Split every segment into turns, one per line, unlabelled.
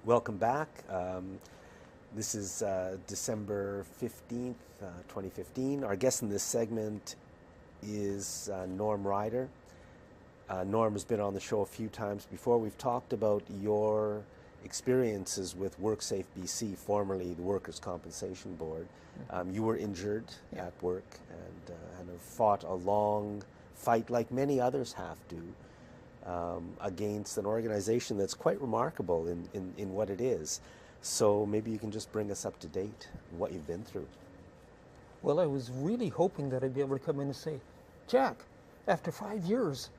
Welcome back. This is December 15th, 2015. Our guest in this segment is Norm Ryder. Norm has been on the show a few times before. We've talked about your experiences with WorksafeBC, formerly the Workers' Compensation Board. You were injured at work and have fought a long fight, like many others have to, against an organization that's quite remarkable in what it is. So maybe you can just bring us up to date on what you've been through.
Well, I was really hoping that I'd be able to come in and say, Jack, after 5 years,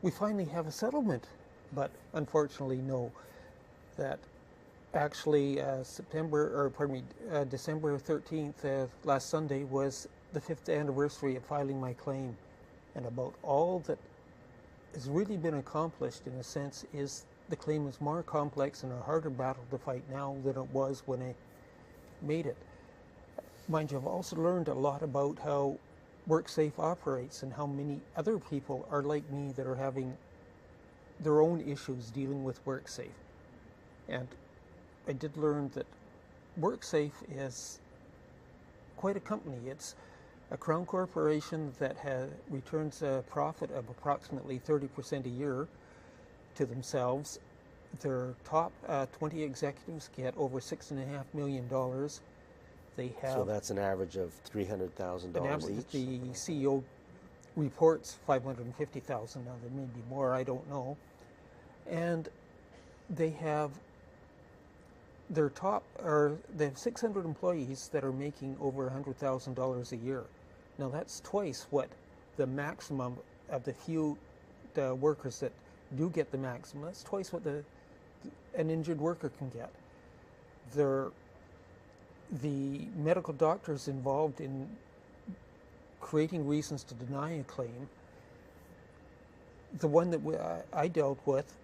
we finally have a settlement. But unfortunately, no. That actually December 13th, last Sunday, was the 5th anniversary of filing my claim. And about all that has really been accomplished, in a sense, is the claim is more complex and a harder battle to fight now than it was when I made it. Mind you, I've also learned a lot about how Worksafe operates and how many other people are like me that are having their own issues dealing with Worksafe. And I did learn that Worksafe is quite a company. It's a crown corporation that returns a profit of approximately 30% a year to themselves. Their top 20 executives get over $6.5 million. They have,
so that's an average of $300,000 each?
The CEO reports $550,000. Now there may be more, I don't know. And they have they have 600 employees that are making over $100,000 a year. Now that's twice what the maximum of the few workers that do get the maximum. That's twice what an injured worker can get. The medical doctors involved in creating reasons to deny a claim, the one that I dealt with,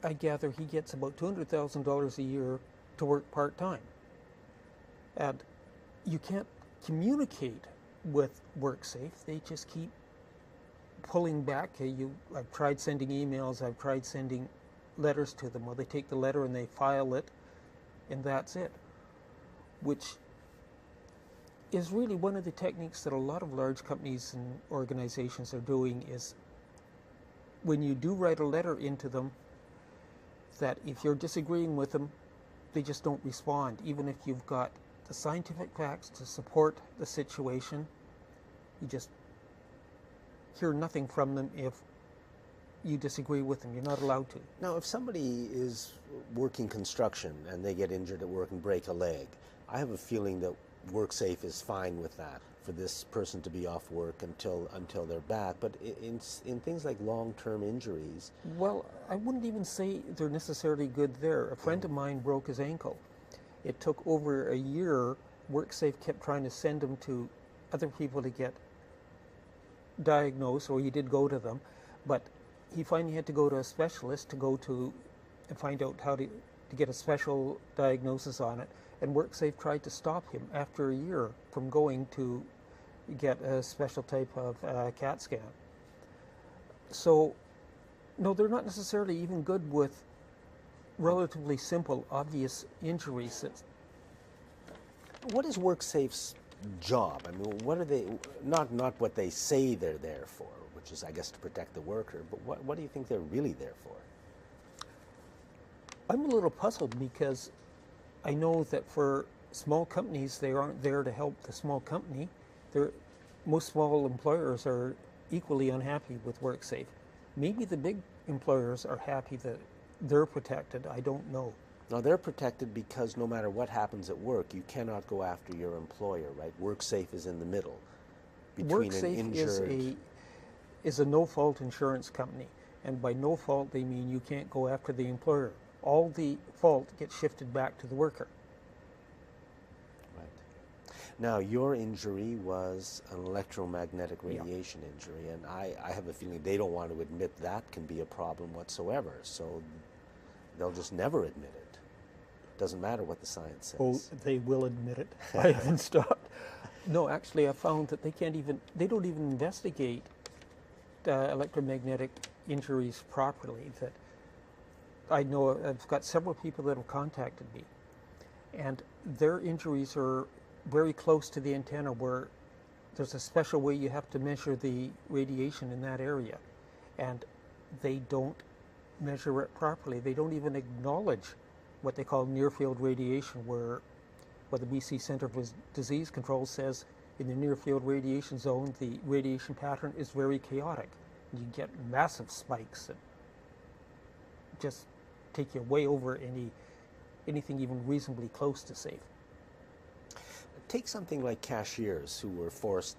I gather he gets about $200,000 a year to work part-time. And you can't communicate with Worksafe. They just keep pulling back. I've tried sending emails, I've tried sending letters to them. Well, they take the letter and they file it, and that's it. Which is really one of the techniques that a lot of large companies and organizations are doing, is when you do write a letter into them, that if you're disagreeing with them, they just don't respond. Even if you've got the scientific facts to support the situation, you just hear nothing from them if you disagree with them. You're not allowed to.
Now, if somebody is working construction and they get injured at work and break a leg, I have a feeling that WorkSafe is fine with that, for this person to be off work until they're back. But in things like long-term injuries...
Well, I wouldn't even say they're necessarily good there. A friend of mine broke his ankle. It took over a year. WorkSafe kept trying to send him to other people to get diagnosed, or he did go to them, but he finally had to go to a specialist to find out how to get a special diagnosis on it. And WorkSafe tried to stop him after a year from going to get a special type of CAT scan. So, no, they're not necessarily even good with relatively simple, obvious injuries.
What is WorkSafe's job? I mean, what are they, not what they say they're there for, which is, I guess, to protect the worker, but what do you think they're really there for?
I'm a little puzzled, because I know that for small companies, they aren't there to help the small company. Most small employers are equally unhappy with WorkSafe. Maybe the big employers are happy that they're protected. I don't know.
Now, they're protected because no matter what happens at work, you cannot go after your employer, right? WorkSafe is in the middle between an injured...
WorkSafe is a no-fault insurance company, and by no fault they mean you can't go after the employer. All the fault gets shifted back to the worker.
Right. Now, your injury was an electromagnetic radiation injury, and I have a feeling they don't want to admit that can be a problem whatsoever, so they'll just never admit it. Doesn't matter what the science says.
Oh, they will admit it. I haven't stopped. No, actually, I found that they don't even investigate electromagnetic injuries properly. That I know I've got several people that have contacted me, and their injuries are very close to the antenna, where there's a special way you have to measure the radiation in that area, and they don't measure it properly. They don't even acknowledge what they call near-field radiation, where the BC Centre for Disease Control says in the near-field radiation zone, the radiation pattern is very chaotic. You get massive spikes that just take you way over anything even reasonably close to safe.
Take something like cashiers who were forced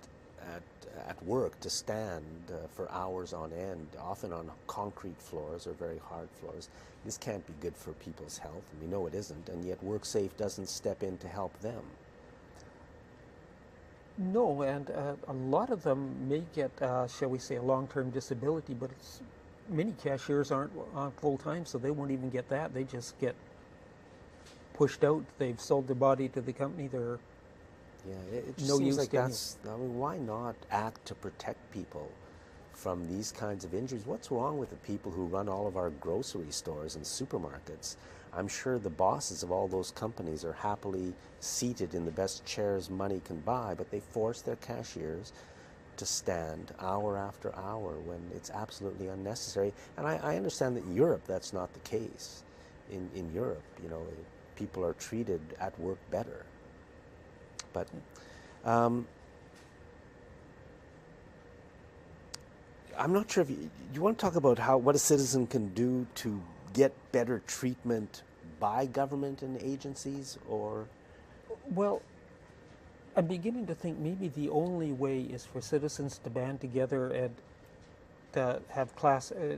at work to stand for hours on end, often on concrete floors or very hard floors. This can't be good for people's health, and we know it isn't, and yet Worksafe doesn't step in to help them.
No, and a lot of them may get, shall we say, a long-term disability, but many cashiers aren't full-time, so they won't even get that. They just get pushed out. They've sold their body to the company. They're
it just
no
seems
use
like
getting.
I mean, why not act to protect people from these kinds of injuries? What's wrong with the people who run all of our grocery stores and supermarkets? I'm sure the bosses of all those companies are happily seated in the best chairs money can buy, but they force their cashiers to stand hour after hour when it's absolutely unnecessary. And I understand that in Europe that's not the case. In Europe, you know, people are treated at work better. But I'm not sure if you want to talk about what a citizen can do to get better treatment by government and agencies, or?
Well, I'm beginning to think maybe the only way is for citizens to band together and to have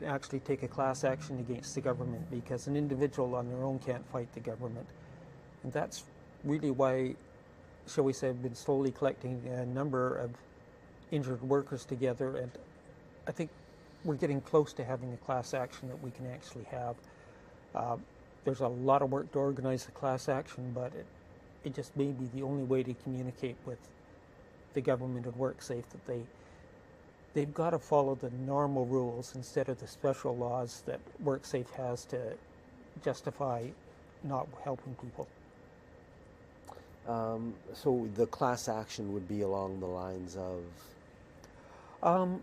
actually take a class action against the government, because an individual on their own can't fight the government. And that's really why, shall we say, I've been slowly collecting a number of injured workers together, and I think we're getting close to having a class action that we can actually have. There's a lot of work to organize a class action, but it just may be the only way to communicate with the government and Worksafe, that they've got to follow the normal rules instead of the special laws that Worksafe has to justify not helping people.
So the class action would be along the lines of?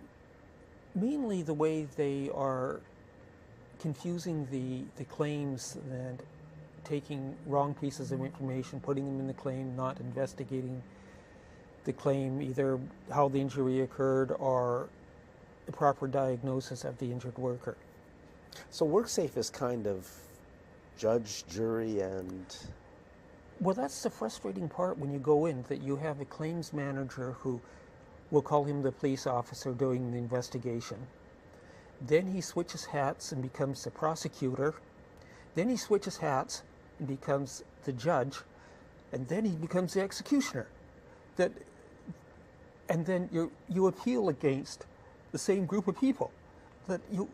Mainly the way they are confusing the claims and taking wrong pieces of information, putting them in the claim, not investigating the claim, either how the injury occurred or the proper diagnosis of the injured worker.
So Worksafe is kind of judge, jury, and...
Well, that's the frustrating part when you go in, that you have a claims manager who, we'll call him the police officer doing the investigation. Then he switches hats and becomes the prosecutor. Then he switches hats and becomes the judge. And then he becomes the executioner. And then you appeal against the same group of people. That you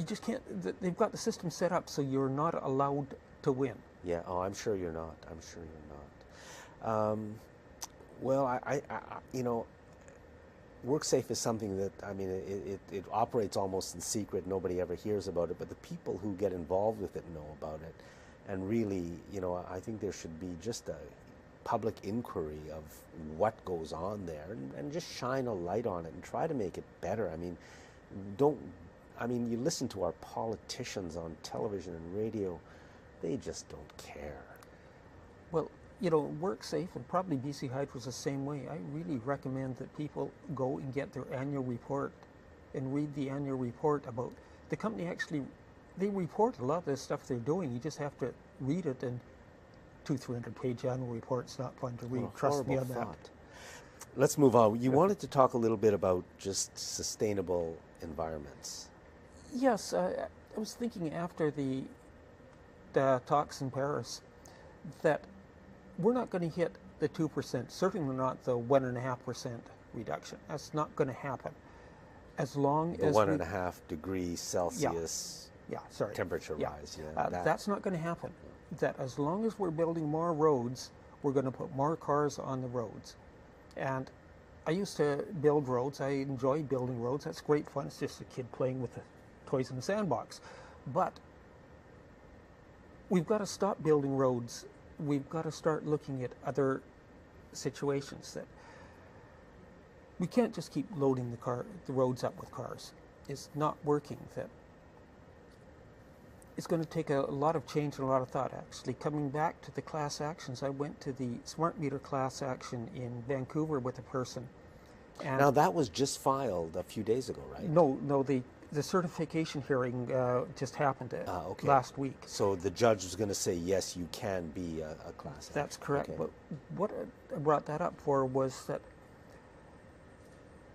just can't, they've got the system set up so you're not allowed to win.
Yeah, oh, I'm sure you're not. I'm sure you're not. Well, I you know, Worksafe is something that, I mean, it operates almost in secret. Nobody ever hears about it, but the people who get involved with it know about it. And really, you know, I think there should be just a public inquiry of what goes on there, and just shine a light on it and try to make it better. I mean, you listen to our politicians on television and radio, they just don't care. Well,
you know, Worksafe, and probably BC Hydro's the same way. I really recommend that people go and get their annual report and read the annual report about the company. Actually, they report a lot of the stuff they're doing. You just have to read it, and 200-300-page annual report's not fun to read.
Oh,
Trust me on that.
Thought. Let's move on. You wanted to talk a little bit about just sustainable environments.
Yes, I was thinking after the talks in Paris that we're not going to hit the 2%, certainly not the 1.5% reduction. That's not going to happen. As long as
1.5 degrees Celsius temperature rise.
That's not going to happen. That as long as we're building more roads, we're going to put more cars on the roads. And I used to build roads. I enjoy building roads. That's great fun. It's just a kid playing with the toys in the sandbox. But we've got to stop building roads. We've got to start looking at other situations that we can't just keep loading the roads up with cars. It's not working. That it's going to take a lot of change and a lot of thought. Actually, coming back to the class actions, I went to the smart meter class action in Vancouver with a person. And
now that was just filed a few days ago, right?
No, the certification hearing just happened last week.
So the judge was going to say, yes, you can be a class.
That's correct.
Okay.
But what I brought that up for was that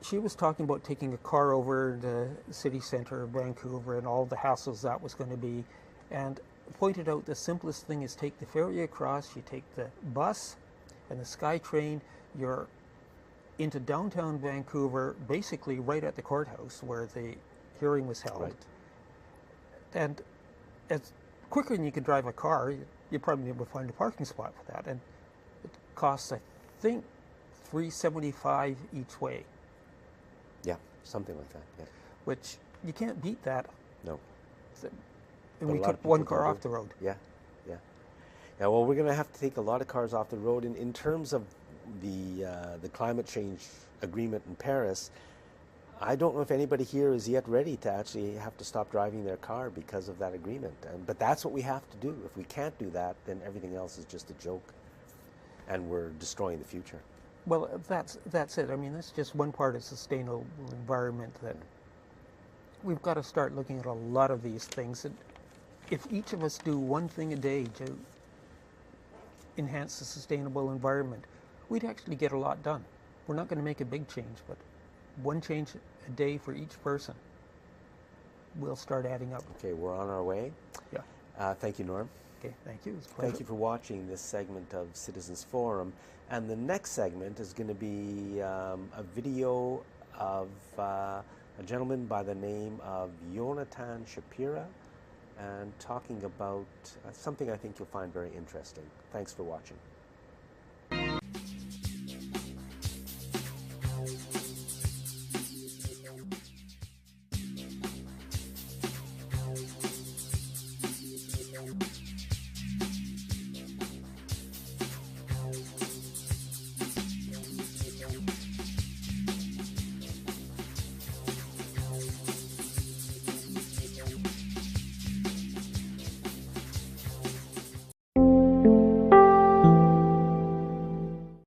she was talking about taking a car over to the city centre of Vancouver and all the hassles that was going to be, and pointed out the simplest thing is take the ferry across, you take the bus and the SkyTrain, you're into downtown Vancouver, basically right at the courthouse where the hearing was held.
Right.
And as quicker than you can drive a car, you probably be able to find a parking spot for that. And it costs, I think, $3.75 each way.
Yeah, something like that. Yeah.
Which you can't beat that.
No.
And we took one car off the road.
Yeah, yeah. Yeah, well, we're going to have to take a lot of cars off the road. In terms of the climate change agreement in Paris, I don't know if anybody here is yet ready to actually have to stop driving their car because of that agreement. But that's what we have to do. If we can't do that, then everything else is just a joke, and we're destroying the future.
Well, that's it. I mean, that's just one part of sustainable environment that we've got to start looking at a lot of these things. And if each of us do one thing a day to enhance the sustainable environment, we'd actually get a lot done. We're not going to make a big change, but one change a day for each person will start adding up.
Okay, we're on our way.
Yeah.
Thank you, Norm.
Okay, thank you. It's a pleasure.
Thank you for watching this segment of Citizens Forum. And the next segment is going to be a video of a gentleman by the name of Jonathan Shapira, and talking about something I think you'll find very interesting. Thanks for watching.